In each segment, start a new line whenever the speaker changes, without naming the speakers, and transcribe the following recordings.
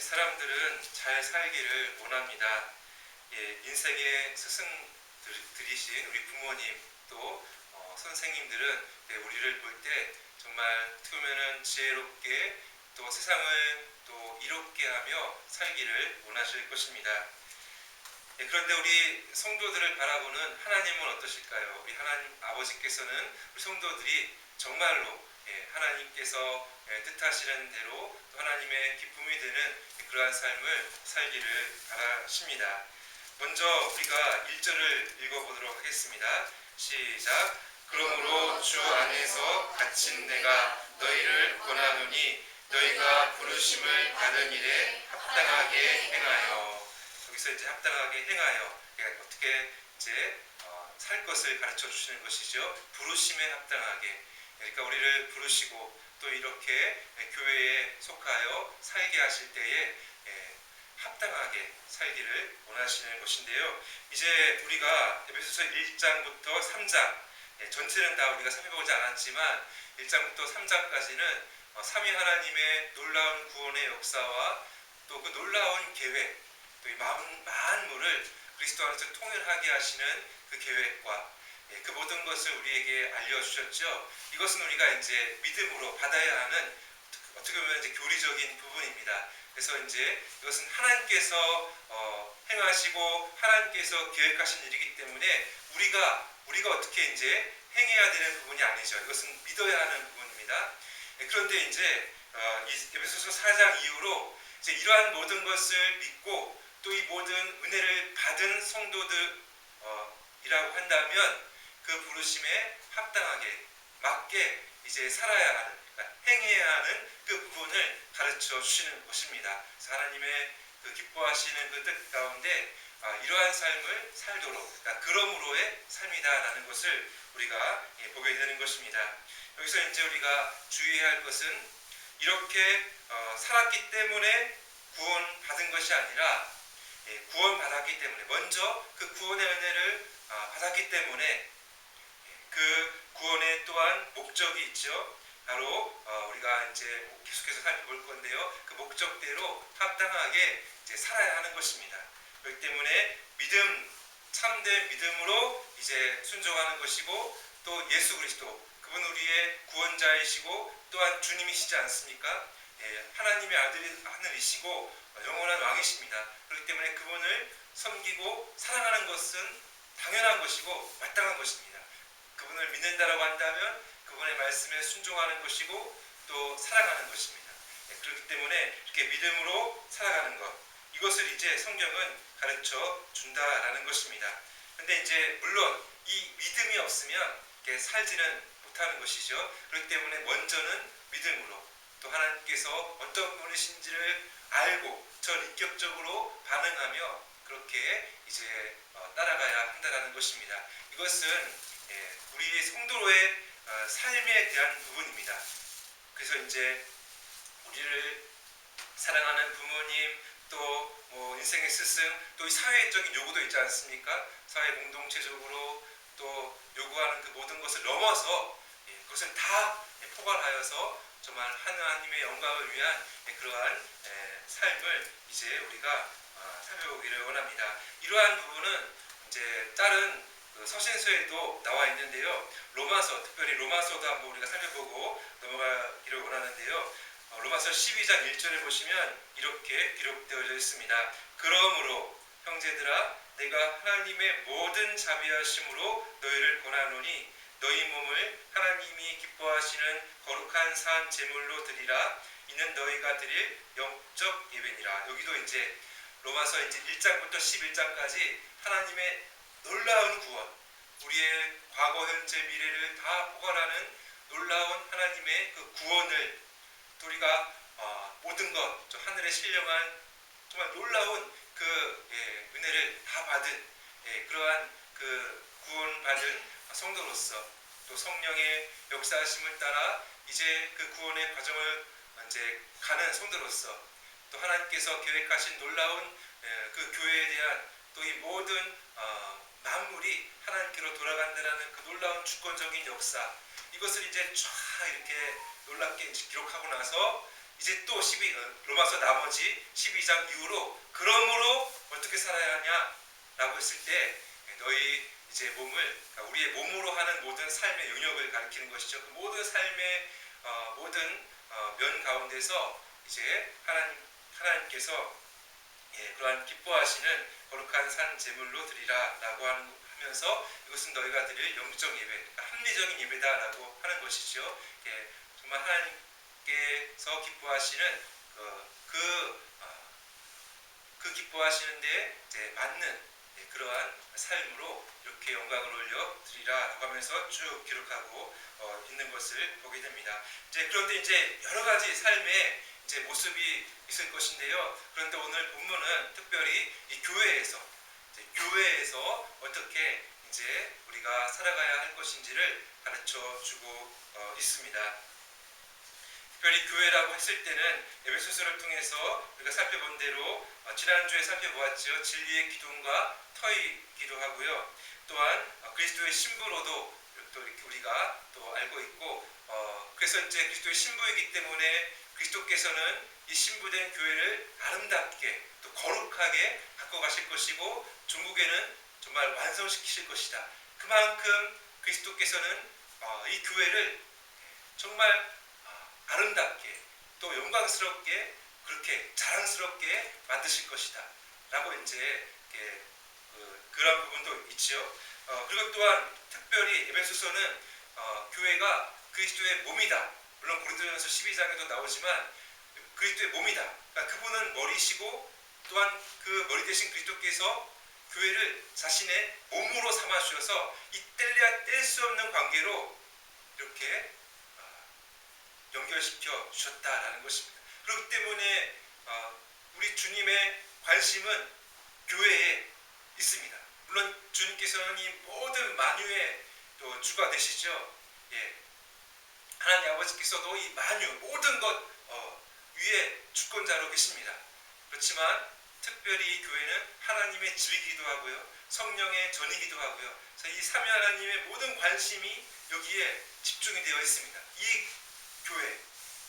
사람들은 잘 살기를 원합니다. 인생의 스승들이신 우리 부모님 또 선생님들은 우리를 볼 때 정말 어떻게 보면 지혜롭게 또 세상을 또 이롭게 하며 살기를 원하실 것입니다. 그런데 우리 성도들을 바라보는 하나님은 어떠실까요? 우리 하나님 아버지께서는 우리 성도들이 정말로 하나님께서 뜻하시는 대로 또 하나님의 기쁨이 되는 그러한 삶을 살기를 바라십니다. 먼저 우리가 1절을 읽어보도록 하겠습니다. 시작. 그러므로 주 안에서 갇힌 내가 너희를 권하노니 너희가 부르심을 받은 일에 합당하게 행하여. 여기서 이제 합당하게 행하여 어떻게 이제 살 것을 가르쳐 주시는 것이죠. 부르심에 합당하게. 그러니까 우리를 부르시고 또 이렇게 교회에 속하여 살게 하실 때에 합당하게 살기를 원하시는 것인데요. 이제 우리가 에베소서 1장부터 3장 전체는 다 우리가 살펴보지 않았지만 1장부터 3장까지는 삼위 하나님의 놀라운 구원의 역사와 또 그 놀라운 계획, 또 이 만물을 그리스도 안에서 통일하게 하시는 그 계획과 그 모든 것을 우리에게 알려주셨죠. 이것은 우리가 이제 믿음으로 받아야 하는 어떻게 보면 이제 교리적인 부분입니다. 그래서 이제 이것은 하나님께서 행하시고 하나님께서 계획하신 일이기 때문에 우리가 어떻게 이제 행해야 되는 부분이 아니죠. 이것은 믿어야 하는 부분입니다. 그런데 이제 에베소서 4장 이후로 이제 이러한 모든 것을 믿고 또 이 모든 은혜를 받은 성도들이라고 한다면 그 부르심에 합당하게 맞게 이제 살아야 하는, 그러니까 행해야 하는 그 부분을 가르쳐 주시는 것입니다. 하나님의 그 기뻐하시는 그 뜻 가운데 이러한 삶을 살도록, 그러니까 그러므로의 삶이다라는 것을 우리가 보게 되는 것입니다. 여기서 이제 우리가 주의해야 할 것은 이렇게 살았기 때문에 구원받은 것이 아니라 구원받았기 때문에 먼저 그 구원의 은혜를 받았기 때문에 그 구원에 또한 목적이 있죠. 바로 우리가 이제 계속해서 살펴볼 건데요. 그 목적대로 합당하게 이제 살아야 하는 것입니다. 그렇기 때문에 믿음, 참된 믿음으로 이제 순종하는 것이고 또 예수 그리스도 그분 우리의 구원자이시고 또한 주님이시지 않습니까? 하나님의 아들이 하늘이시고 영원한 왕이십니다. 그렇기 때문에 그분을 섬기고 사랑하는 것은 당연한 것이고 마땅한 것입니다. 그분을 믿는다라고 한다면 그분의 말씀에 순종하는 것이고 또 사랑하는 것입니다. 그렇기 때문에 이렇게 믿음으로 살아가는 것, 이것을 이제 성경은 가르쳐 준다라는 것입니다. 그런데 이제 물론 이 믿음이 없으면 이렇게 살지는 못하는 것이죠. 그렇기 때문에 먼저는 믿음으로 또 하나님께서 어떤 분이신지를 알고 전인격적으로 반응하며 그렇게 이제 따라가야 한다는 것입니다. 이것은 우리 성도로의 삶에 대한 부분입니다. 그래서 이제 우리를 사랑하는 부모님 또 인생의 스승 또 이 사회적인 요구도 있지 않습니까? 사회 공동체적으로 또 요구하는 그 모든 것을 넘어서 그것을 다 포괄하여서 정말 하나님의 영광을 위한 그러한 삶을 이제 우리가 살펴보기를 원합니다. 이러한 부분은 이제 다른 서신서에도 나와 있는데요. 로마서, 특별히 로마서도 한번 우리가 살펴보고 넘어가기를 원하는데요. 로마서 12장 1절에 보시면 이렇게 기록되어져 있습니다. 그러므로 형제들아 내가 하나님의 모든 자비하심으로 너희를 권하노니 너희 몸을 하나님이 기뻐하시는 거룩한 산 제물로 드리라. 이는 너희가 드릴 영적 예배니라. 여기도 이제 로마서 이제 1장부터 11장까지 하나님의 놀라운 구원, 우리의 과거, 현재, 미래를 다 포괄하는 놀라운 하나님의 그 구원을 또 우리가 모든 것, 저 하늘에 신령한 정말 놀라운 그 은혜를 다 받은 그러한 그 구원받은 성도로서 또 성령의 역사하심을 따라 이제 그 구원의 과정을 이제 가는 성도로서 또 하나님께서 계획하신 놀라운 그 교회에 대한 또 이 모든 만물이 하나님께로 돌아간다는 그 놀라운 주권적인 역사, 이것을 이제 쫙 이렇게 놀랍게 기록하고 나서 이제 또 로마서 나머지 12장 이후로 그러므로 어떻게 살아야 하냐라고 했을 때 너희 이제 그러니까 우리의 몸으로 하는 모든 삶의 영역을 가리키는 것이죠. 그 모든 삶의 모든 면 가운데서 이제 하나님께서 그러한 기뻐하시는 거룩한 산 제물로 드리라라고 하면서 이것은 너희가 드릴 영적 예배, 그러니까 합리적인 예배다라고 하는 것이죠. 정말 하나님께서 기뻐하시는 그 기뻐하시는데 이제 맞는 그러한 삶으로 이렇게 영광을 올려 드리라라고 하면서 쭉 기록하고 있는 것을 보게 됩니다. 그런데 이제 여러 가지 삶의 이제 모습이 있을 것인데요. 그런데 오늘 본문은 특별히 이 교회에서 어떻게 이제 우리가 살아가야 할 것인지를 가르쳐 주고 있습니다. 특별히 교회라고 했을 때는 에베소서를 통해서 우리가 살펴본 대로 지난주에 살펴보았죠. 진리의 기둥과 터이기도 하고요. 또한 그리스도의 신부로도 또 이렇게 우리가 또 알고 있고 그래서 이제 그리스도의 신부이기 때문에 그리스도께서는 이 신부된 교회를 아름답게 또 거룩하게 갖고 가실 것이고 종국에는 정말 완성시키실 것이다. 그만큼 그리스도께서는 이 교회를 정말 아름답게 또 영광스럽게 그렇게 자랑스럽게 만드실 것이다 라고 이제 그런 부분도 있죠. 그리고 또한 특별히 에베소서는 교회가 그리스도의 몸이다. 물론 고린도전서 12장에도 나오지만 그리스도의 몸이다. 그러니까 그분은 머리시고 또한 그 머리 대신 그리스도께서 교회를 자신의 몸으로 삼아 주셔서 이 뗄래야 뗄 수 없는 관계로 이렇게 연결시켜 주셨다라는 것입니다. 그렇기 때문에 우리 주님의 관심은 교회에 있습니다. 물론 주님께서는 이 모든 만유의 또 주가 되시죠. 하나님 아버지께서도 이 만유 모든 것 위에 주권자로 계십니다. 그렇지만 특별히 이 교회는 하나님의 집이기도 하고요. 성령의 전이기도 하고요. 그래서 이 삼위 하나님의 모든 관심이 여기에 집중이 되어 있습니다. 이 교회,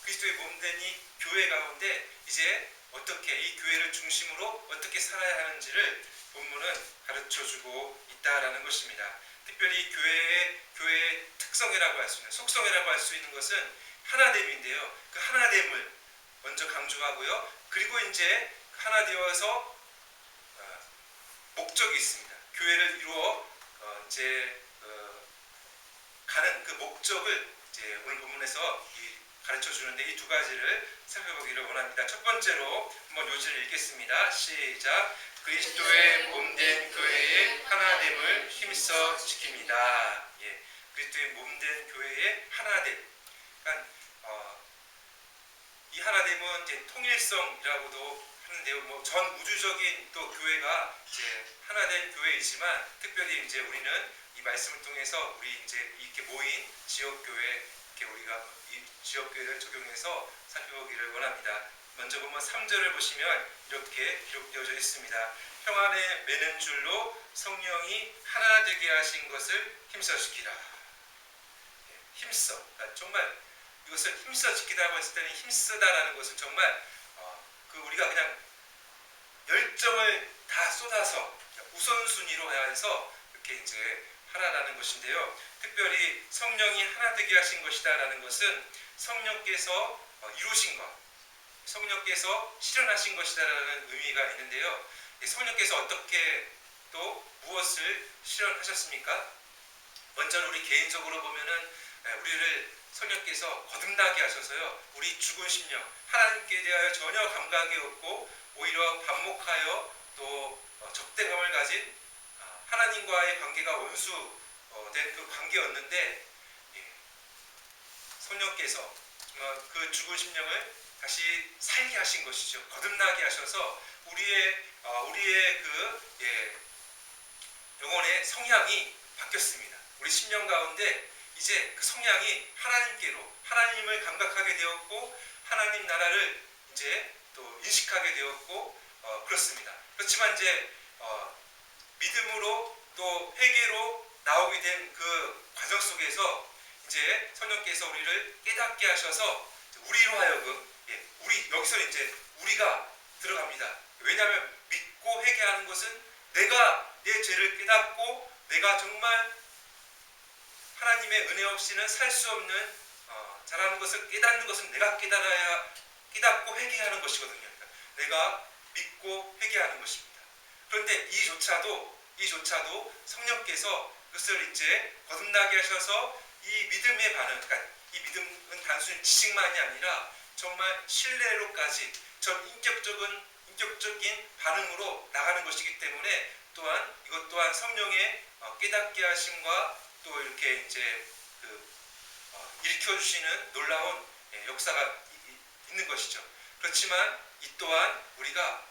그리스도의 몸된 이 교회 가운데 이제 어떻게 이 교회를 중심으로 어떻게 살아야 하는지를 본문은 가르쳐주고 있다라는 것입니다. 특별히 교회의 특성이라고 할 수 있는, 속성이라고 할 수 있는 것은 하나됨인데요. 그 하나됨을 먼저 강조하고요. 그리고 이제 하나 되어서 목적이 있습니다. 교회를 이루어 이제 가는 그 목적을 이제 오늘 본문에서 가르쳐 주는데 이 두 가지를 살펴보기를 원합니다. 첫 번째로 한번 요지를 읽겠습니다. 시작. 그리스도의 몸된 교회의 하나됨을 힘써 지킵니다. 그리스도의 몸된 교회의 하나됨. 그러니까 이 하나됨은 이제 통일성이라고도 하는데요. 전 우주적인 또 교회가 이제 하나된 교회이지만 특별히 이제 우리는 이 말씀을 통해서 우리 이제 이렇게 모인 지역 교회 이렇게 우리가 이 지역 교회를 적용해서 살펴보기를 원합니다. 먼저 보면 3절을 보시면 이렇게 기록되어져 있습니다. 평안에 매는 줄로 성령이 하나 되게 하신 것을 힘써 지키라. 힘써. 그러니까 정말 이것을 힘써 지키다고 했을 때는 힘쓰다라는 것은 정말 우리가 그냥 열정을 다 쏟아서 우선순위로 해서 이렇게 이제 하나라는 것인데요. 특별히 성령이 하나 되게 하신 것이다라는 것은 성령께서 이루신 것, 성령께서 실현하신 것이다라는 의미가 있는데요. 성령께서 어떻게 또 무엇을 실현하셨습니까? 먼저 우리 개인적으로 보면은 우리를 성령께서 거듭나게 하셔서요. 우리 죽은 심령, 하나님께 대하여 전혀 감각이 없고 오히려 반목하여 또 적대감을 가진 하나님과의 관계가 원수된 그 관계였는데 성령께서 정말 그 죽은 심령을 다시 살게 하신 것이죠. 거듭나게 하셔서 우리의 영혼의 성향이 바뀌었습니다. 우리 심령 가운데 이제 그 성향이 하나님께로 하나님을 감각하게 되었고 하나님 나라를 이제 또 인식하게 되었고 그렇습니다. 그렇지만 이제 믿음으로 또 회개로 나오게 된 그 과정 속에서 이제 성령께서 우리를 깨닫게 하셔서 우리로 하여금 우리 여기서 이제 우리가 들어갑니다. 왜냐하면 믿고 회개하는 것은 내가 내 죄를 깨닫고 내가 정말 하나님의 은혜 없이는 살 수 없는 잘하는 것을 깨닫는 것은 내가 깨닫고 회개하는 것이거든요. 그러니까 내가 믿고 회개하는 것입니다. 그런데 이조차도 성령께서 그것을 이제 거듭나게 하셔서 이 믿음의 반응, 그러니까 이 믿음은 단순히 지식만이 아니라 정말 신뢰로까지 전 인격적인 반응으로 나가는 것이기 때문에 또한 이것 또한 성령의 깨닫게 하심과 또 이렇게 이제 일으켜 주시는 놀라운 역사가 있는 것이죠. 그렇지만 이 또한 우리가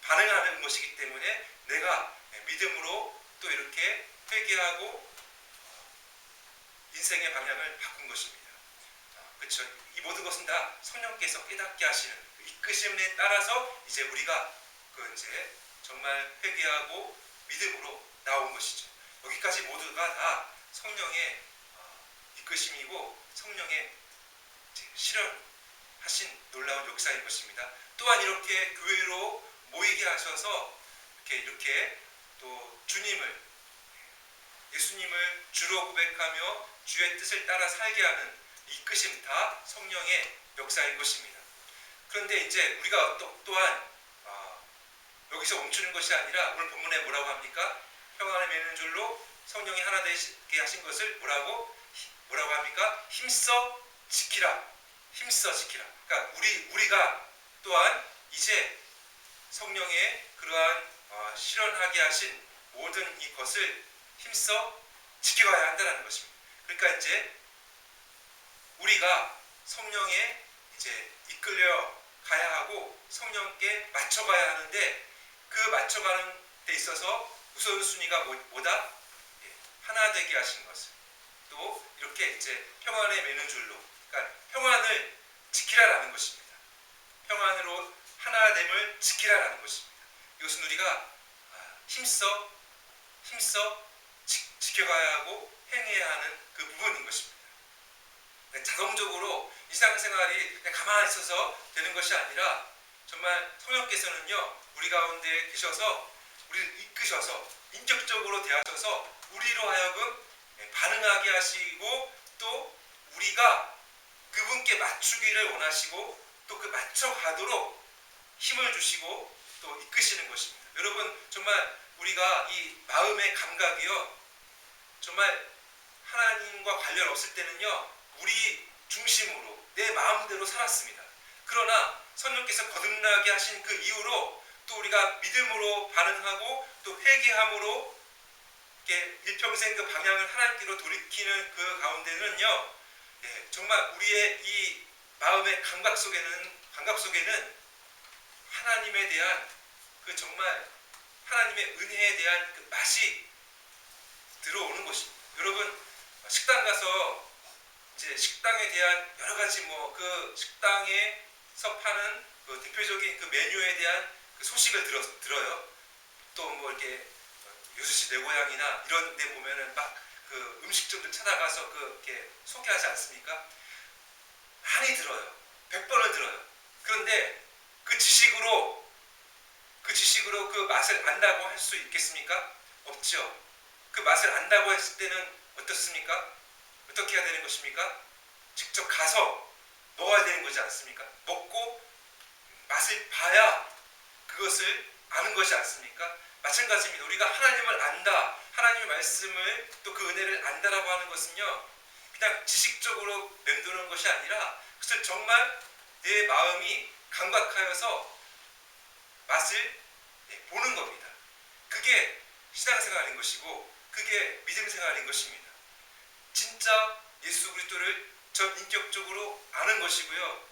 반응하는 것이기 때문에 내가 믿음으로 또 이렇게 회개하고 인생의 방향을 바꾼 것입니다. 그렇죠. 이 모든 것은 다 성령께서 깨닫게 하시는 그 이끄심에 따라서 이제 우리가 이제 정말 회개하고 믿음으로 나온 것이죠. 여기까지 모두가 다 성령의 이끄심이고 성령의 실현하신 놀라운 역사인 것입니다. 또한 이렇게 교회로 모이게 하셔서 이렇게 또 예수님을 주로 고백하며 주의 뜻을 따라 살게 하는 이끄심 다 성령의 역사인 것입니다. 그런데 이제 우리가 또한 여기서 멈추는 것이 아니라 오늘 본문에 뭐라고 합니까? 평안을 맺는 줄로 성령이 하나 되게 하신 것을 뭐라고 합니까? 힘써 지키라. 그러니까 우리가 또한 이제 성령의 그러한 실현하게 하신 모든 이것을 힘써 지켜가야 한다는 것입니다. 그러니까 이제 우리가 성령에 이제 이끌려 가야 하고 성령께 맞춰가야 하는데 그 맞춰가는 데 있어서 우선순위가 뭐다? 하나 되게 하신 것을 또 이렇게 이제 평안에 매는 줄로 그러니까 평안을 지키라라는 것입니다. 평안으로 하나됨을 지키라라는 것입니다. 이것은 우리가 힘써 지켜가야 하고 행해야 하는 그 부분인 것입니다. 자동적으로 일상생활이 그냥 가만히 있어서 되는 것이 아니라 정말 성령께서는요 우리 가운데 계셔서 우리를 이끄셔서 인격적으로 대하셔서 우리로 하여금 반응하게 하시고 또 우리가 그분께 맞추기를 원하시고 또 그 맞춰가도록 힘을 주시고 또 이끄시는 것입니다. 여러분 정말 우리가 이 마음의 감각이요 정말 하나님과 관련 없을 때는요 우리 중심으로 내 마음대로 살았습니다. 그러나 성령께서 거듭나게 하신 그 이후로 또 우리가 믿음으로 반응하고 또 회개함으로 이렇게 일평생 그 방향을 하나님께로 돌이키는 그 가운데는요 정말 우리의 이 마음의 감각 속에는 하나님에 대한 그 정말 하나님의 은혜에 대한 그 맛이 들어오는 것입니다. 여러분 식당 가서 이제 식당에 대한 여러 가지 그 식당에서 파는 그 대표적인 그 메뉴에 대한 그 소식을 들어요. 또 이렇게 유수시 내 고향이나 이런 데 보면은 막 그 음식점들 찾아가서 이렇게 소개하지 않습니까? 많이 들어요. 100번을 들어요. 그런데 그 지식으로 그 맛을 안다고 할 수 있겠습니까? 없죠. 그 맛을 안다고 했을 때는 어떻습니까? 어떻게 해야 되는 것입니까? 직접 가서 먹어야 되는 거지 않습니까? 먹고 맛을 봐야 그것을 아는 것이 않습니까? 마찬가지입니다. 우리가 하나님을 안다, 하나님의 말씀을 또 그 은혜를 안다라고 하는 것은요 그냥 지식적으로 맴도는 것이 아니라 그것을 정말 내 마음이 감각하여서 맛을 보는 겁니다. 그게 신앙생활인 것이고 그게 믿음생활인 것입니다. 진짜 예수 그리스도를 전 인격적으로 아는 것이고요.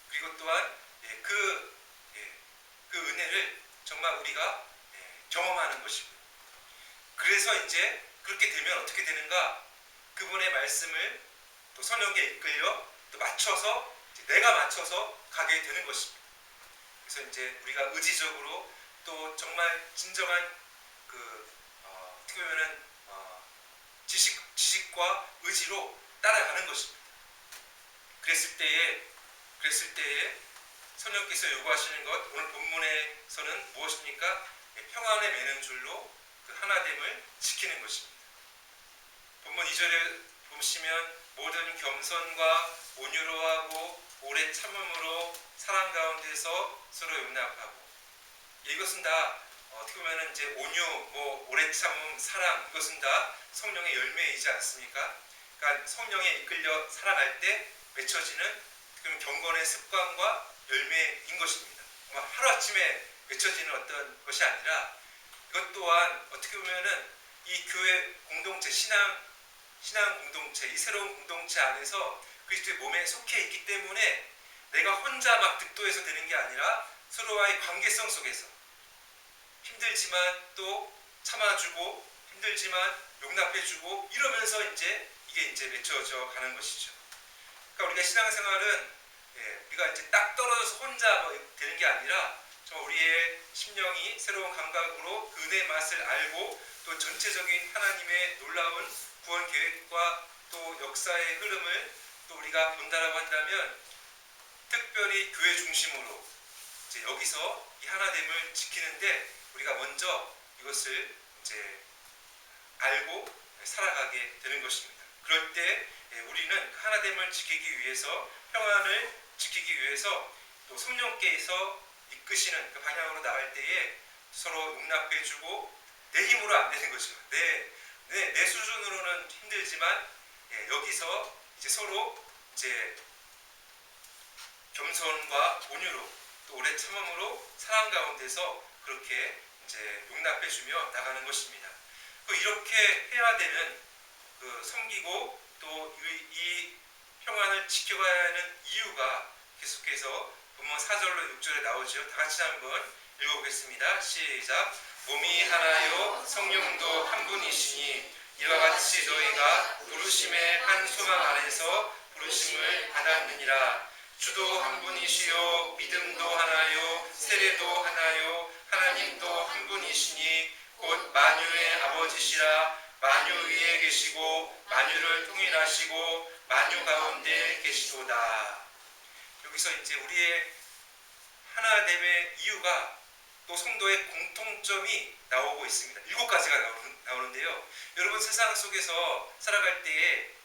그리고 또한 그 은혜를 정말 우리가 경험하는 것이고요. 그래서 이제 그렇게 되면 어떻게 되는가? 그분의 말씀을 또 성령께 이끌려 또 내가 맞춰서 가게 되는 것입니다. 그래서 이제 우리가 의지적으로 또 정말 진정한 어떻게 보면은 지식과 의지로 따라가는 것입니다. 그랬을 때에 성령께서 요구하시는 것, 오늘 본문에서는 무엇입니까? 평안에 매는 줄로 그 하나됨을 지키는 것입니다. 본문 2절에 보시면 모든 겸손과 온유로 하고 오래 참음으로 사랑 가운데서 서로 용납하고, 이것은 다 어떻게 보면 이제 온유, 오래 참음, 사랑, 이것은 다 성령의 열매이지 않습니까? 그러니까 성령에 이끌려 살아갈 때 맺혀지는 경건의 습관과 열매인 것입니다. 하루아침에 맺혀지는 어떤 것이 아니라, 이것 또한 어떻게 보면은 이 교회 공동체, 신앙 공동체, 이 새로운 공동체 안에서 그리스도의 몸에 속해 있기 때문에 내가 혼자 막 득도해서 되는 게 아니라 서로와의 관계성 속에서 힘들지만 또 참아주고, 힘들지만 용납해주고, 이러면서 이게 맺혀져 가는 것이죠. 그러니까 우리가 신앙생활은 우리가 이제 딱 떨어져서 혼자 되는 게 아니라 정말 우리의 심령이 새로운 감각으로 그 은혜의 맛을 알고, 또 전체적인 하나님의 놀라운 구원 계획과 또 역사의 흐름을 또 우리가 본다라고 한다면, 특별히 교회 중심으로 이제 여기서 이 하나됨을 지키는데 우리가 먼저 이것을 이제 알고 살아가게 되는 것입니다. 그럴 때 우리는 하나됨을 지키기 위해서, 평안을 지키기 위해서 또 성령께서 이끄시는 그 방향으로 나갈 때에 서로 용납해주고, 내 힘으로 안 되는 거죠. 내 수준으로는 힘들지만 여기서 이제 서로 이제 겸손과 온유로 또 오래 참음으로 사랑 가운데서 그렇게 이제 용납해주며 나가는 것입니다. 이렇게 해야 되는 섬기고 또 이 평안을 지켜가야 하는 이유가 계속해서 본문 4절로 6절에 나오죠. 다 같이 한번 읽어보겠습니다. 시작. 몸이 하나요 성령도 한 분이시니 이와 같이 너희가 부르심의 한 소망 안에서 부르심을 받았느니라. 주도 한 분이시요 믿음도 하나요 세례도 하나요 하나님도 한 분이시니 곧 만유의 아버지시라. 만유 위에 계시고 만유를 통일하시고 만유 가운데 계시도다. 여기서 이제 우리의 하나됨의 이유가 또 성도의 공통점이 나오고 있습니다. 7가지가 나오는데요. 여러분, 세상 속에서 살아갈 때에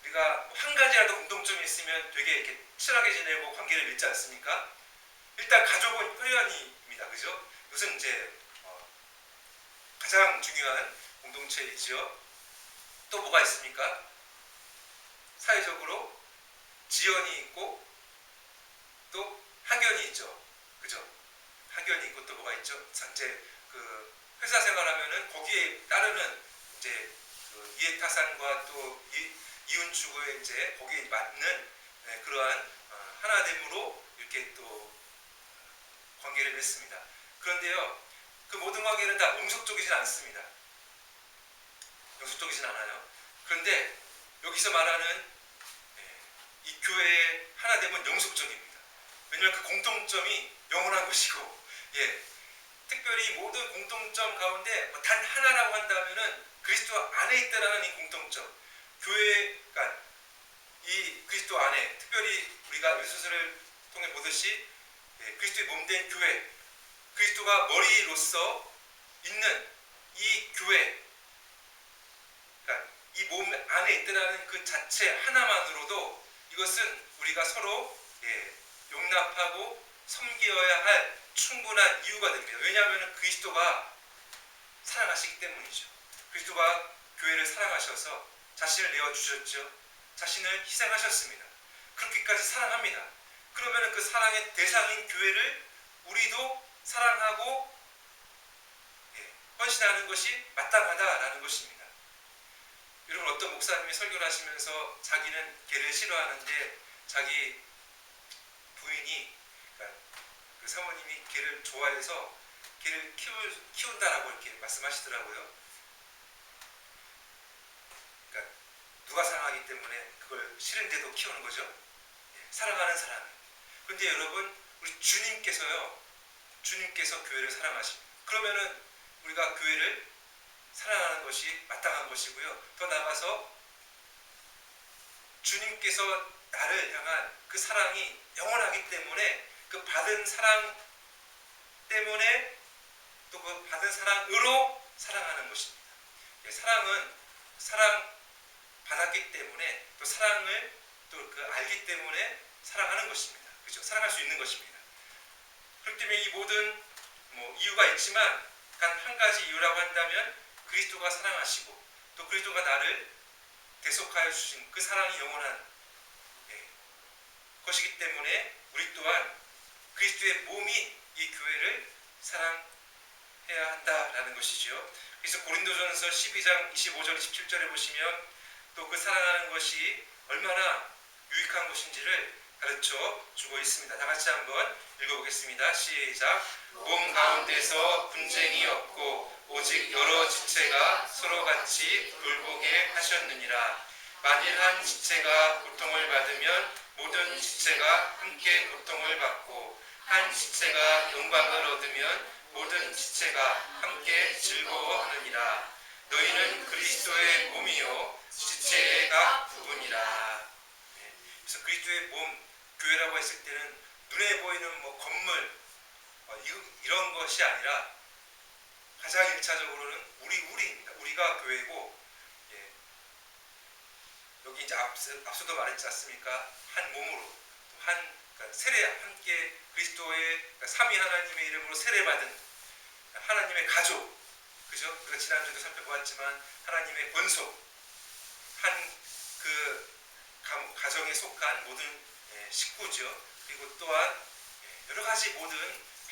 우리가 한 가지라도 공통점이 있으면 되게 이렇게 친하게 지내고 관계를 맺지 않습니까? 일단 가족은 혈연입니다. 그죠? 이것은 이제 가장 중요한 공동체이지요. 또 뭐가 있습니까? 사회적으로 지연이 있고 또 학연이 있죠. 그죠? 학연이 있고 또 뭐가 있죠? 이제 그 회사 생활하면은 거기에 따르는 이제 그 이해타산과 또 이윤 추구에 이제 거기에 맞는 그러한 하나됨으로 이렇게 또 관계를 맺습니다. 그런데요, 그 모든 관계는 다 영속적이진 않습니다. 영속적이진 않아요. 그런데 여기서 말하는 이 교회의 하나됨은 영속적입니다. 왜냐하면 그 공통점이 영원한 것이고, 특별히 모든 공통점 가운데 단 하나라고 한다면은 그리스도 안에 있다라는 이 공통점, 교회가 이 그리스도 안에, 특별히 우리가 예수서를 통해 보듯이 그리스도의 몸된 교회, 그리스도가 머리로서 있는 이 교회, 그러니까 이 몸 안에 있다라는 그 자체 하나만으로도 이것은 우리가 서로 용납하고 섬겨야 할 충분한 이유가 됩니다. 왜냐하면 그리스도가 사랑하시기 때문이죠. 그리스도가 교회를 사랑하셔서 자신을 내어주셨죠. 자신을 희생하셨습니다. 그렇게까지 사랑합니다. 그러면 그 사랑의 대상인 교회를 우리도 사랑하고 헌신하는 것이 마땅하다라는 것입니다. 여러분, 어떤 목사님이 설교를 하시면서 자기는 개를 싫어하는데 자기 부인이, 그러니까 그 사모님이 개를 좋아해서 개를 키운다라고 이렇게 말씀하시더라고요. 그러니까 누가 사랑하기 때문에 그걸 싫은데도 키우는 거죠. 사랑하는 사람이. 그런데 여러분, 우리 주님께서 교회를 사랑하십니다. 그러면은 우리가 교회를 사랑하는 것이 마땅한 것이고요. 더 나아가서 주님께서 나를 향한 그 사랑이 영원하기 때문에 그 받은 사랑 때문에 또 그 받은 사랑으로 사랑하는 것입니다. 사랑은 사랑 받았기 때문에 또 사랑을 또 그 알기 때문에 사랑하는 것입니다. 그렇죠? 사랑할 수 있는 것입니다. 그렇기 때문에 이 모든 이유가 있지만 단 한 가지 이유라고 한다면 그리스도가 사랑하시고 또 그리스도가 나를 대속하여 주신 그 사랑이 영원한 것이기 때문에 우리 또한 그리스도의 몸이 이 교회를 사랑해야 한다라는 것이죠. 그래서 고린도전서 12장 25절 27절에 보시면 또 그 사랑하는 것이 얼마나 유익한 것인지를 가르쳐 주고 있습니다. 다 같이 한번 읽어보겠습니다. 시작. 몸 가운데서 분쟁이 없고 오직 여러 지체가 서로 같이 돌보게 하셨느니라. 만일 한 지체가 고통을 받으면 모든 지체가 함께 고통을 받고 한 지체가 영광을 얻으면 모든 지체가 함께 즐거워하느니라. 너희는 그리스도의 몸이요 지체의 각 부분이라. 그래서 그리스도의 몸, 교회라고 했을 때는 눈에 보이는 건물 이런 것이 아니라 가장 1차적으로는 우리입니다. 우리가 교회고, 여기 이제 앞서도 말했지 않습니까? 한 몸으로 그러니까 세례 함께 그리스도의 그러니까 삼위 하나님의 이름으로 세례받은 하나님의 가족, 그죠? 우리가 지난주에도 살펴보았지만 하나님의 권속, 한 그 가정에 속한 모든 식구죠. 그리고 또한 여러 가지 모든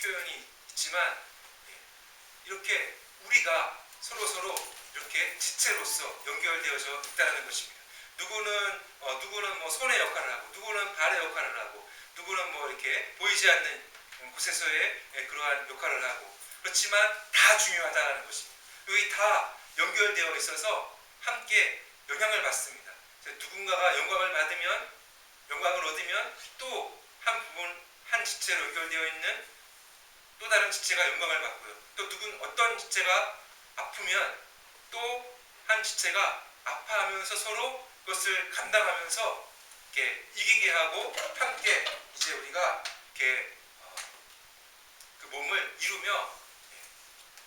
표현이 있지만 이렇게 우리가 서로 이렇게 지체로서 연결되어져 있다는 것입니다. 누구는 손의 역할을 하고, 누구는 발의 역할을 하고, 누구는 이렇게 보이지 않는 곳에서의 그러한 역할을 하고, 그렇지만 다 중요하다는 것입니다. 여기 다 연결되어 있어서 함께 영향을 받습니다. 누군가가 영광을 얻으면 또 한 부분, 한 지체로 연결되어 있는 또 다른 지체가 영광을 받고요. 또 어떤 지체가 아프면 또 한 지체가 아파하면서 서로 그것을 감당하면서 이렇게 이기게 하고 함께 이제 우리가 이렇게 그 몸을 이루며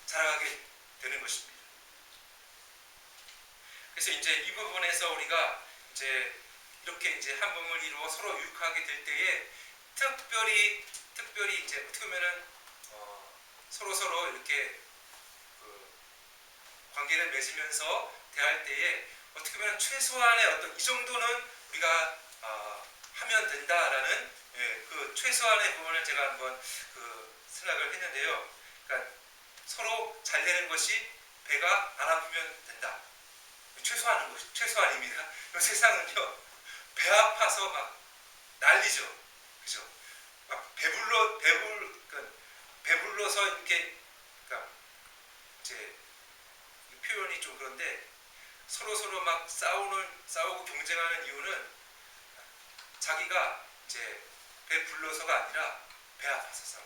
자라가게 되는 것입니다. 그래서 이제 이 부분에서 우리가 이제 이렇게 이제 한 몸을 이루어 서로 유익하게 될 때에 특별히 이제 어떻게 보면은 서로 이렇게 그 관계를 맺으면서 대할 때에 어떻게 보면 최소한의 어떤 이 정도는 우리가 하면 된다라는 그 최소한의 부분을 제가 한번 생각을 했는데요. 그러니까 서로 잘 되는 것이 배가 안 아프면 된다. 최소한입니다. 세상은요, 배 아파서 막 난리죠. 그죠? 막 배불러서 이렇게, 그러니까 이제 표현이 좀 그런데 서로 막 싸우고 경쟁하는 이유는 자기가 이제 배 불러서가 아니라 배 아파서 싸워.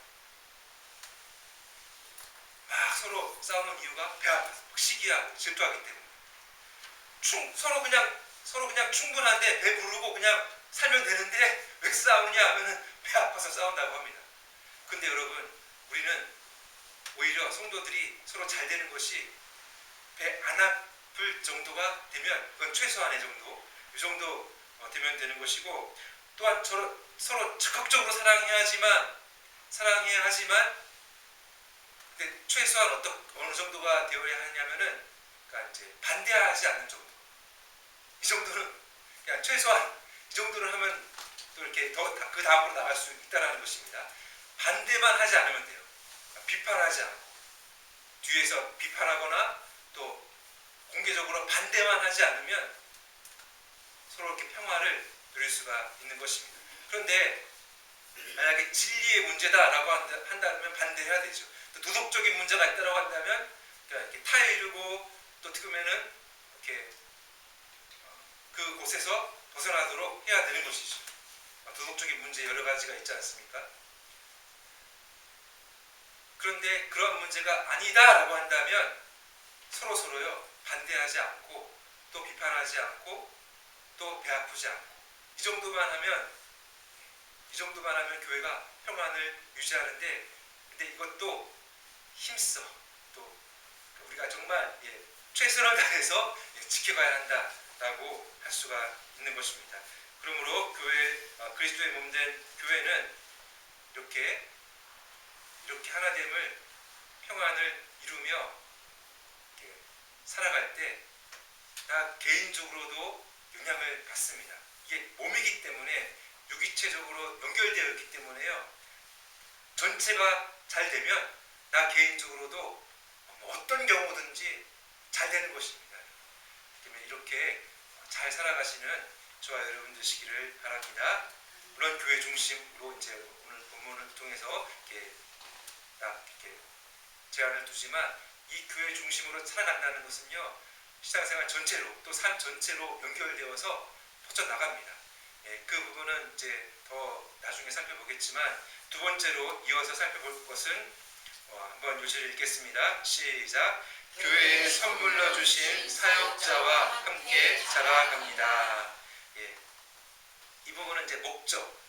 막 서로 싸우는 이유가 배 아파서 시기하고 질투하기 때문에. 서로 그냥 충분한데 배 부르고 그냥 살면 되는데 왜 싸우냐 하면은 배 아파서 싸운다고 합니다. 근데 여러분, 우리는 오히려 성도들이 서로 잘 되는 것이 배 안 아플 정도가 되면, 그건 최소한의 정도, 이 정도 되면 되는 것이고, 또한 서로 적극적으로 사랑해야 하지만 최소한 어느 정도가 되어야 하냐면은, 그러니까 이제 반대하지 않는 정도. 이 정도는 그냥 최소한 이 정도를 하면 또 이렇게 그 다음으로 나갈 수 있다는 것입니다. 반대만 하지 않으면 돼요. 비판하지 않고 뒤에서 비판하거나 또 공개적으로 반대만 하지 않으면 서로 이렇게 평화를 누릴 수가 있는 것입니다. 그런데 만약에 진리의 문제다라고 한다면 반대해야 되죠. 또 도덕적인 문제가 있다고 한다면 이렇게 타이르고 또 어떻게 보면은 이렇게 그곳에서 벗어나도록 해야 되는 것이죠. 도덕적인 문제 여러 가지가 있지 않습니까? 그런데 그런 문제가 아니다라고 한다면 서로요 반대하지 않고 또 비판하지 않고 또 배 아프지 않고 이 이 정도만 하면 교회가 평안을 유지하는데, 근데 이것도 힘써 또 우리가 정말 최선을 다해서 지켜가야 한다라고 할 수가 있는 것입니다. 그러므로 그리스도의 몸된 교회는 이렇게 하나됨을, 평안을 이루며 이렇게 살아갈 때 나 개인적으로도 영향을 받습니다. 이게 몸이기 때문에, 유기체적으로 연결되어 있기 때문에요. 전체가 잘 되면 나 개인적으로도 어떤 경우든지 잘 되는 것입니다. 때문에 이렇게 잘 살아가시는 저와 여러분 되시기를 바랍니다. 물론 교회 중심으로 이제 오늘 본문을 통해서 이렇게 제안을 두지만, 이 교회 중심으로 살아간다는 것은요, 신앙생활 전체로, 또 삶 전체로 연결되어서 퍼져나갑니다. 그 부분은 이제 더 나중에 살펴보겠지만, 두 번째로 이어서 살펴볼 것은 한번 요지를 읽겠습니다. 시작. 교회에 선물로 주신 사역자와 함께 자라갑니다. 이 부분은 이제 목적,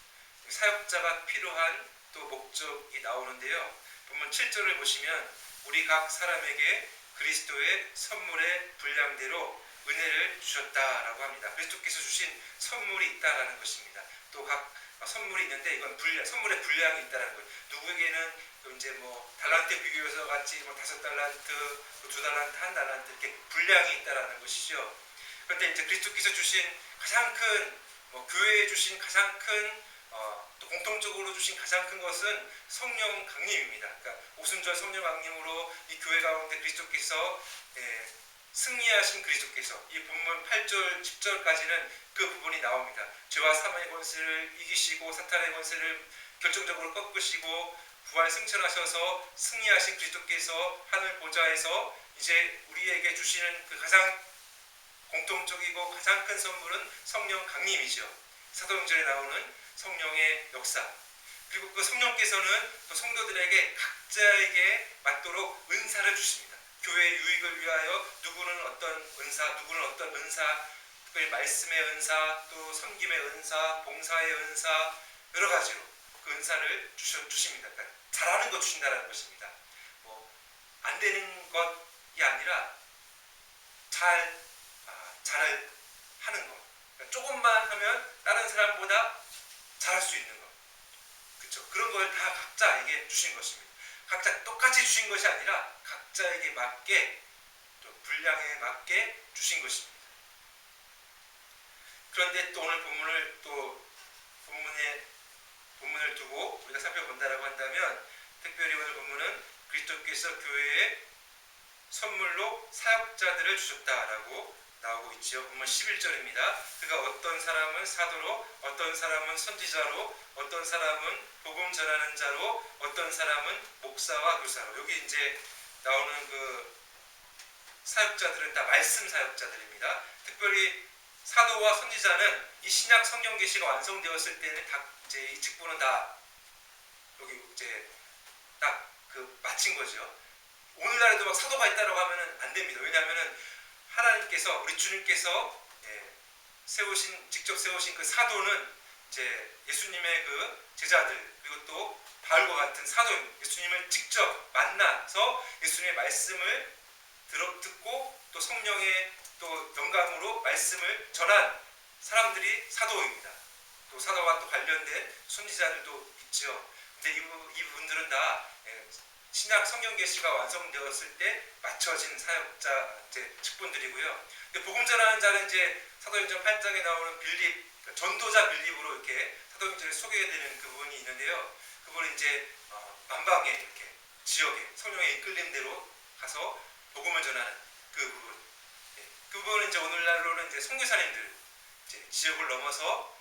사역자가 필요한 또 목적이 나오는데요. 본문 7절을 보시면 우리 각 사람에게 그리스도의 선물의 분량대로 은혜를 주셨다라고 합니다. 그리스도께서 주신 선물이 있다라는 것입니다. 또 각 선물이 있는데 이건 선물의 분량이 있다라는 거예요. 누구에게는 이제 달란트 비교해서 같이 5달란트, 2달란트, 1달란트 이렇게 분량이 있다라는 것이죠. 그런데 이제 그리스도께서 주신 가장 큰 교회에 주신 가장 큰 또 공통적으로 주신 가장 큰 것은 성령 강림입니다. 그러니까 오순절 성령 강림으로 이 교회 가운데 그리스도께서 승리하신 그리스도께서, 이 본문 8절, 10절까지는 그 부분이 나옵니다. 죄와 사망의 권세를 이기시고 사탄의 권세를 결정적으로 꺾으시고 부활 승천하셔서 승리하신 그리스도께서 하늘 보좌에서 이제 우리에게 주시는 그 가장 공통적이고 가장 큰 선물은 성령 강림이죠. 사도행전에 나오는 성령의 역사, 그리고 그 성령께서는 또 성도들에게 각자에게 맞도록 은사를 주십니다. 교회의 유익을 위하여 누구는 어떤 은사, 특별히 말씀의 은사, 또 섬김의 은사, 봉사의 은사, 여러 가지로 그 은사를 주십니다. 그러니까 잘하는 것 주신다는 것입니다. 안 되는 것이 아니라 잘 하는 것. 그러니까 조금만 하면 다른 사람보다 잘할 수 있는 것. 그렇죠? 그런 걸 다 각자에게 주신 것입니다. 각자 똑같이 주신 것이 아니라 각자에게 맞게, 또 분량에 맞게 주신 것입니다. 그런데 또 오늘 본문을 두고 우리가 살펴본다라고 한다면, 특별히 오늘 본문은 그리스도께서 교회에 선물로 사역자들을 주셨다라고 나오고 있지요. 본문 11절입니다. 그가 어떤 사람은 사도로, 어떤 사람은 선지자로, 어떤 사람은 복음 전하는 자로, 어떤 사람은 목사와 교사로. 여기 이제 나오는 그 사역자들은 다 말씀 사역자들입니다. 특별히 사도와 선지자는 이 신약 성경 계시가 완성되었을 때는 다 이제 이 직분은 다 여기 이제 딱 마친 거죠. 오늘날에도 막 사도가 있다라고 하면은 안 됩니다. 왜냐하면은 하나님께서, 우리 주님께서 직접 세우신 그 사도는 이제 예수님의 그 제자들, 그리고 또 바울과 같은 사도입니다. 예수님을 직접 만나서 예수님의 말씀을 듣고 또 성령의 또 영감으로 말씀을 전한 사람들이 사도입니다. 또 사도와 또 관련된 선지자들도 있죠. 근데 이 부분들은 다 신약 성경 계시가 완성되었을 때 맞춰진 사역자 직분들이고요. 복음 전하는 자는 이제 사도행전 8장에 나오는 빌립, 전도자 빌립으로 이렇게 사도행전에 소개되는 그 부분이 있는데요. 그분은 이제 만방에 이렇게 지역에 성령의 이끌림대로 가서 복음을 전하는 그 부분. 그 부분은 이제 오늘날로는 이제 선교사님들 이제 지역을 넘어서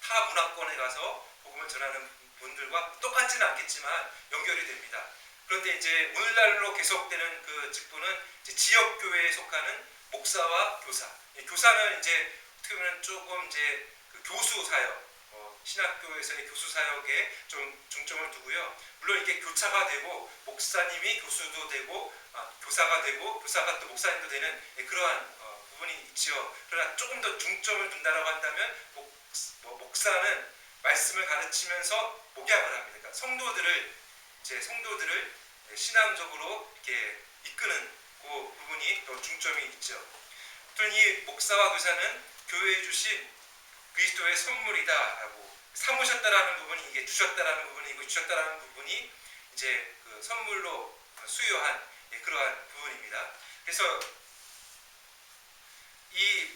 타 문화권에 가서 복음을 전하는 분들과 똑같지는 않겠지만 연결이 됩니다. 그런데 이제 오늘날로 계속되는 그 직분은 이제 지역 교회에 속하는 목사와 교사. 교사는 이제 어떻게 보면 조금 이제 그 교수 사역, 신학교에서의 교수 사역에 좀 중점을 두고요. 물론 이게 교차가 되고 목사님이 교수도 되고 교사가 되고 교사가 또 목사님도 되는 그러한 부분이 있지요. 그러나 조금 더 중점을 둔다라고 한다면 목사는 말씀을 가르치면서 목양을 합니다. 그러니까 성도들을 신앙적으로 이렇게 이끄는 그 부분이 또 중점이 있죠. 또는 이 목사와 교사는 교회에 주신 그리스도의 선물이다라고 삼으셨다라는 부분이 이게 주셨다라는 부분이고 주셨다라는 부분이 이제 그 선물로 수여한 그러한 부분입니다. 그래서 이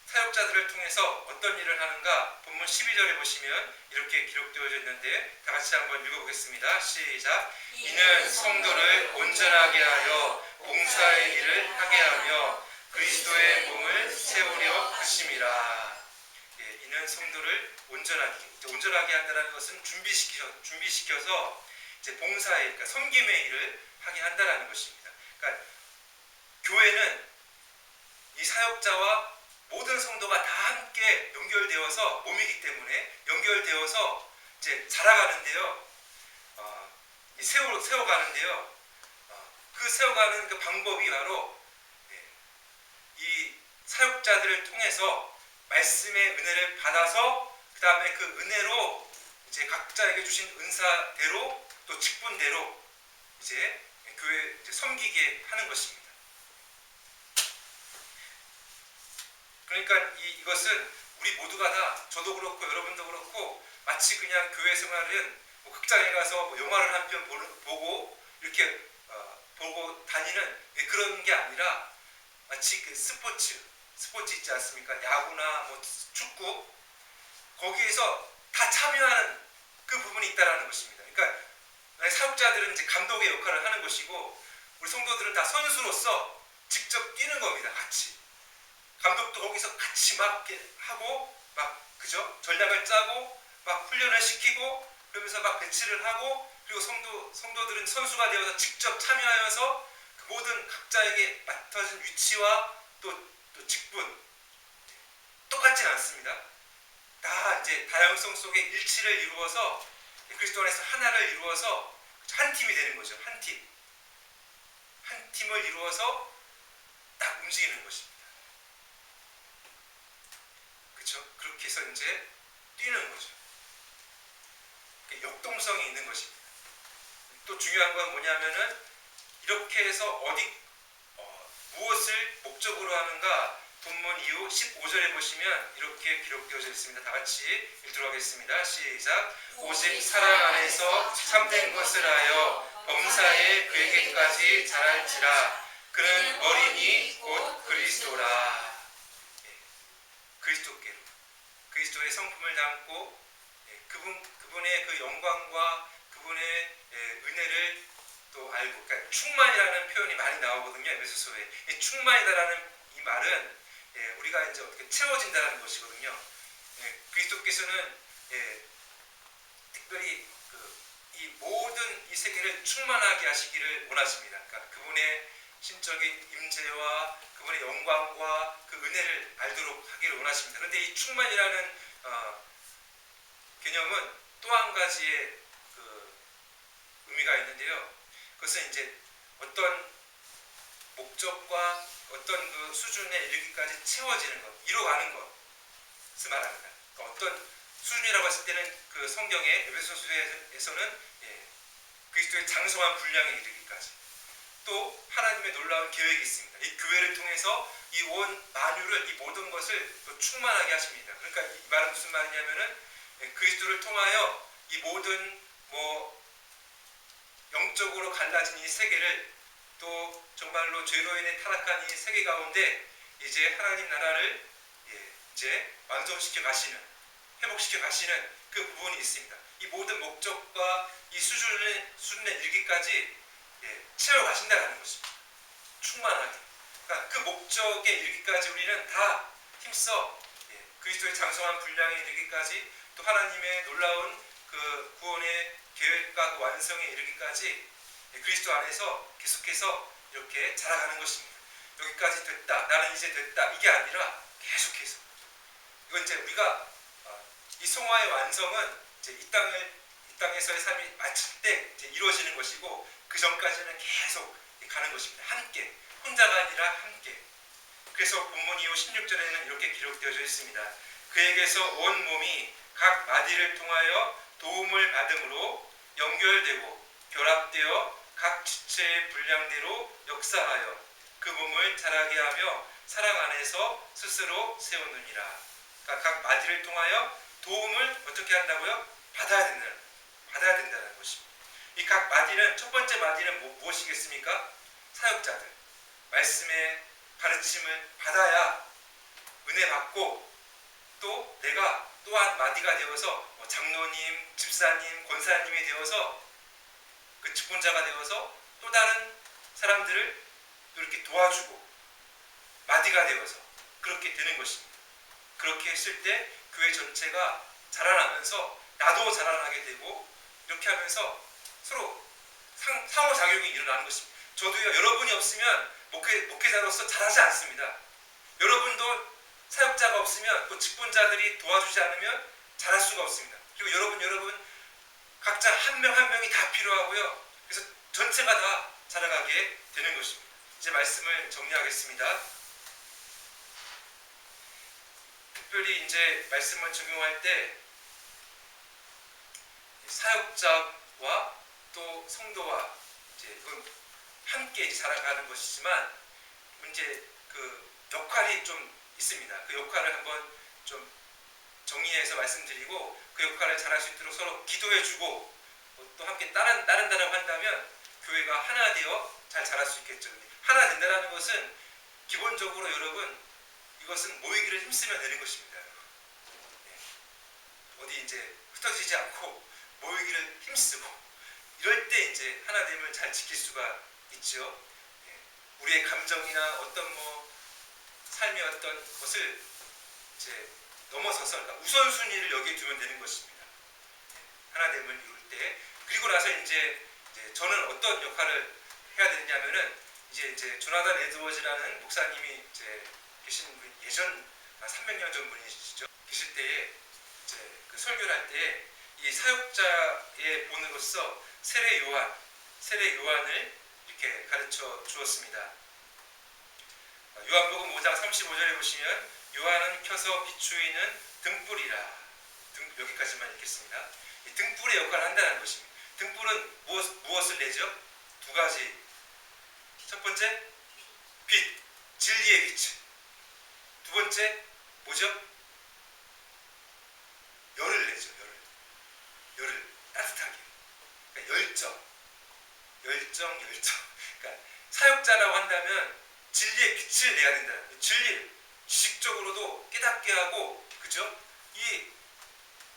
사역자들을 통해서 어떤 일을 하는가 본문 12절에 보시면 이렇게 기록되어져 있는데 다 같이 한번 읽어보겠습니다. 시작. 이는 성도를 온전하게 하여 봉사의 일을 하게 하며 그리스도의 몸을 세우려 하심이라. 이는 성도를 온전하게 한다는 것은 준비시켜서 이제 봉사의, 그러니까 섬김의 일을 하게 한다는 것입니다. 그러니까 교회는 이 사역자와 모든 성도가 다 함께 연결되어서 몸이기 때문에 연결되어서 이제 자라가는데요. 세워가는데요. 그 세워가는 그 방법이 바로 이 사역자들을 통해서 말씀의 은혜를 받아서 그 다음에 그 은혜로 이제 각자에게 주신 은사대로 또 직분대로 이제 교회 이제 섬기게 하는 것입니다. 그러니까 이것은 우리 모두가 다, 저도 그렇고 여러분도 그렇고 마치 그냥 교회 생활은 뭐 극장에 가서 뭐 영화를 한 편 보고 이렇게 보고 다니는 그런 게 아니라 마치 그 스포츠 있지 않습니까? 야구나 뭐 축구, 거기에서 다 참여하는 그 부분이 있다라는 것입니다. 그러니까 사역자들은 이제 감독의 역할을 하는 것이고 우리 성도들은 다 선수로서 직접 뛰는 겁니다. 같이. 감독도 거기서 같이 막 하고 막 그죠? 전략을 짜고 막 훈련을 시키고 그러면서 막 배치를 하고 그리고 성도들은 선수가 되어서 직접 참여하여서 그 모든 각자에게 맡아진 위치와 또 직분 똑같지는 않습니다. 다 이제 다양성 속에 일치를 이루어서 그리스도 안에서 하나를 이루어서 한 팀이 되는 거죠. 한 팀을 이루어서 딱 움직이는 것입니다. 그렇죠? 그렇게 해서 이제 뛰는 거죠. 역동성이 있는 것입니다. 또 중요한 건 뭐냐면은 이렇게 해서 무엇을 목적으로 하는가 본문 이후 15절에 보시면 이렇게 기록되어져 있습니다. 다 같이 읽도록 하겠습니다. 시작. 오직 사랑 안에서 참된 것을 하여 범사에 그에게까지 자랄지라. 그는 어린이 곧 그리스도라. 그리스도께로 그리스도의 성품을 담고 그분의 그 영광과 그분의 은혜를 또 알고, 그러니까 충만이라는 표현이 많이 나오거든요. 에베소서에. 이 충만이다라는 이 말은 우리가 이제 어떻게 채워진다라는 것이거든요. 그리스도께서는 특별히 이 모든 이 세계를 충만하게 하시기를 원하십니다. 그러니까 그분의 신적인 임재와 그분의 영광과 그 은혜를 알도록 하기를 원하십니다. 그런데 이 충만이라는 개념은 또 한 가지의 그 의미가 있는데요. 그것은 이제 어떤 목적과 어떤 그 수준에 이르기까지 채워지는 것, 이루어가는 것을 말합니다. 그러니까 어떤 수준이라고 했을 때는 그 성경의 에베소서에서는 그리스도의 장성한 분량에 이르기까지, 또 하나님의 놀라운 계획이 있습니다. 이 교회를 통해서 이 온 만유를, 이 모든 것을 또 충만하게 하십니다. 그러니까 이 말은 무슨 말이냐면은 그리스도를 통하여 이 모든 영적으로 갈라진 이 세계를, 또 정말로 죄로 인해 타락한 이 세계 가운데 이제 하나님 나라를 이제 완성시켜 가시는, 회복시켜 가시는 그 부분이 있습니다. 이 모든 목적과 이 수준에 이르기까지 채워 가신다는 것입니다. 충만하게. 그러니까 그 목적에 이르기까지 우리는 다 힘써 그리스도의 장성한 분량에 이르기까지, 또 하나님의 놀라운 그 구원의 계획과 그 완성에 이르기까지 그리스도 안에서 계속해서 이렇게 자라가는 것입니다. 여기까지 됐다, 나는 이제 됐다, 이게 아니라 계속해서. 이건 이제 우리가 이 성화의 완성은 이제 이 땅에서의 삶이 마칠 때 이제 이루어지는 것이고, 그 전까지는 계속 가는 것입니다. 함께, 혼자가 아니라 함께. 그래서 본문 이후 16절에는 이렇게 기록되어져 있습니다. 그에게서 온 몸이 각 마디를 통하여 도움을 받음으로 연결되고 결합되어 각 지체의 분량대로 역사하여 그 몸을 자라게 하며 사랑 안에서 스스로 세우느니라. 그러니까 각 마디를 통하여 도움을 어떻게 한다고요? 받아야 된다는 것입니다. 이 각 마디는, 첫 번째 마디는 무엇이겠습니까? 사역자들, 말씀의 가르침을 받아야 은혜 받고, 또 내가 또한 마디가 되어서 장로님, 집사님, 권사님이 되어서 그 직분자가 되어서 또 다른 사람들을 또 이렇게 도와주고 마디가 되어서 그렇게 되는 것입니다. 그렇게 했을 때 교회 전체가 자라나면서 나도 자라나게 되고, 이렇게 하면서 서로 상호작용이 일어나는 것입니다. 저도요, 여러분이 없으면 목회자로서 잘하지 않습니다. 여러분도 사역자가 없으면, 또 직분자들이 도와주지 않으면 잘할 수가 없습니다. 그리고 여러분 각자 한 명 한 명이 다 필요하고요. 그래서 전체가 다 자라가게 되는 것입니다. 이제 말씀을 정리하겠습니다. 특별히 이제 말씀을 적용할 때 사역자와 또 성도와 이제 함께 자라가는 것이지만, 이제 그 역할이 좀 있습니다. 그 역할을 한번 좀 정리해서 말씀드리고, 그 역할을 잘할 수 있도록 서로 기도해주고, 또 함께 따른다라고 한다면 교회가 하나 되어 잘 자랄 수 있겠죠. 하나 된다는 것은 기본적으로 여러분, 이것은 모이기를 힘쓰면 되는 것입니다. 어디 이제 흩어지지 않고 모이기를 힘쓰고, 이럴 때 이제 하나됨을 잘 지킬 수가 있죠. 우리의 감정이나 어떤 삶의 어떤 것을 이제 넘어서서, 그러니까 우선순위를 여기에 두면 되는 것입니다. 하나됨을 이룰 때. 그리고 나서 이제 저는 어떤 역할을 해야 되냐면은, 이제 조나단 에드워즈라는 목사님이 이제 계신 분, 예전 300년 전 분이시죠. 계실 때에 이제 그 설교를 할 때 이 사역자의 본으로서 세례 요한을 이렇게 가르쳐 주었습니다. 요한복음 5장 35절에 보시면, 요한은 켜서 비추이는 등불이라. 여기까지만 읽겠습니다. 이 등불의 역할을 한다는 것입니다. 등불은 무엇을 내죠? 두 가지. 첫 번째, 빛, 진리의 빛. 두 번째, 뭐죠? 열을 내죠. 열을 따뜻하게. 그러니까 열정. 그러니까 사역자라고 한다면 진리의 빛을 내야 된다는, 진리를 지식적으로도 깨닫게 하고, 그죠?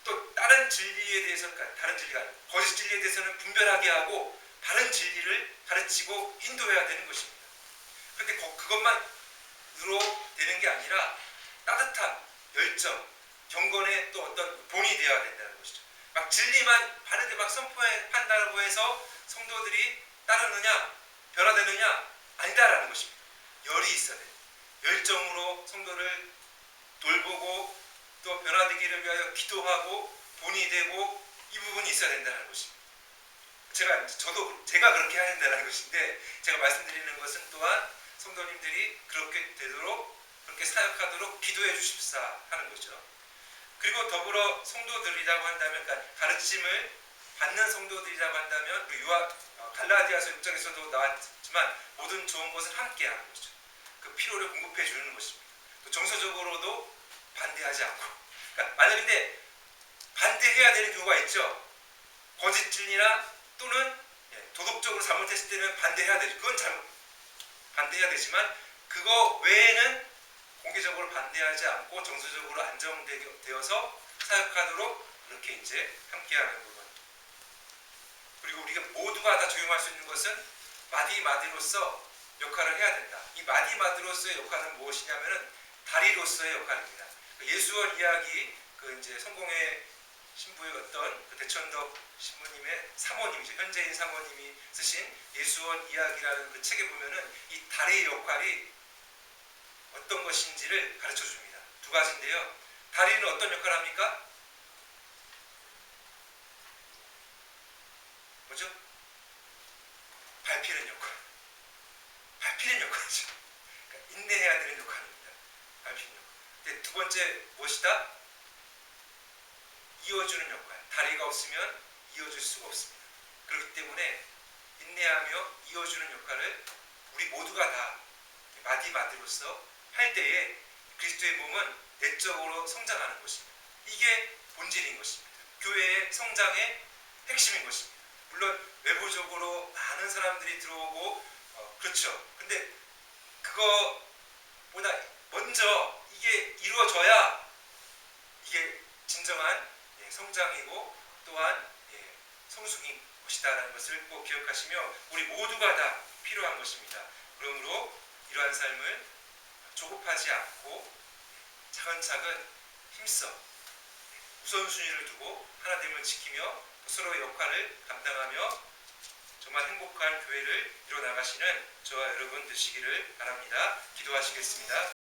또 다른 진리에 대해서, 그러니까 다른 진리가 아니라 거짓 진리에 대해서는 분별하게 하고 바른 진리를 가르치고 인도해야 되는 것입니다. 그런데 그것만으로 되는 게 아니라 따뜻한 열정, 경건의 또 어떤 본이 되어야 된다는 것이죠. 막 진리만 바르게 막 선포한다고 해서 성도들이 따르느냐, 변화되느냐? 아니다라는 것입니다. 열이 있어야 돼요. 열정으로 성도를 돌보고 또 변화되기를 위하여 기도하고 본이 되고, 이 부분이 있어야 된다는 것입니다. 제가 그렇게 해야 된다는 것인데, 제가 말씀드리는 것은 또한 성도님들이 그렇게 되도록, 그렇게 사역하도록 기도해 주십사 하는 거죠. 그리고 더불어 성도들이라고 한다면, 그러니까 가르침을 받는 성도들이라고 한다면, 갈라디아서 6장에서도 나왔지만 모든 좋은 것은 함께 하는 것이죠. 그 필요를 공급해 주는 것입니다. 또 정서적으로도 반대하지 않고. 그러니까 만약에 반대해야 되는 경우가 있죠. 거짓 진리나 또는 도덕적으로 잘못했을 때는 반대해야 되죠. 그건 반대해야 되지만, 그거 외에는 공개적으로 반대하지 않고 정서적으로 안정되어서 사역하도록 그렇게 이제 함께하는 부분. 그리고 우리가 모두가 다 적용할 수 있는 것은 마디마디로서 역할을 해야 된다. 이 마디마디로서의 역할은 무엇이냐면은 다리로서의 역할입니다. 예수원 이야기, 이제 성공회 신부의 어떤 대천덕 신부님의 사모님이죠. 현재인 사모님이 쓰신 예수원 이야기라는 그 책에 보면은 이 다리의 역할이 어떤 것인지를 가르쳐 줍니다. 두 가지인데요. 다리는 어떤 역할을 합니까? 뭐죠? 밟히는 역할이죠. 그러니까 인내해야 되는 역할입니다. 밟히는 역할. 근데 두 번째 무엇이다? 이어주는 역할, 다리가 없으면 이어줄 수가 없습니다. 그렇기 때문에 인내하며 이어주는 역할을 우리 모두가 다 마디마디로서 할 때에 그리스도의 몸은 내적으로 성장하는 것입니다. 이게 본질인 것입니다. 교회의 성장의 핵심인 것입니다. 물론 외부적으로 많은 사람들이 들어오고 그렇죠. 근데 그거보다 먼저 이게 이루어져야 이게 진정한 성장이고 또한 성숙인 것이다라는 것을 꼭 기억하시며 우리 모두가 다 필요한 것입니다. 그러므로 이러한 삶을 조급하지 않고 차근차근 힘써 우선순위를 두고 하나님을 지키며 서로의 역할을 감당하며 정말 행복한 교회를 이뤄나가시는 저와 여러분 되시기를 바랍니다. 기도하시겠습니다.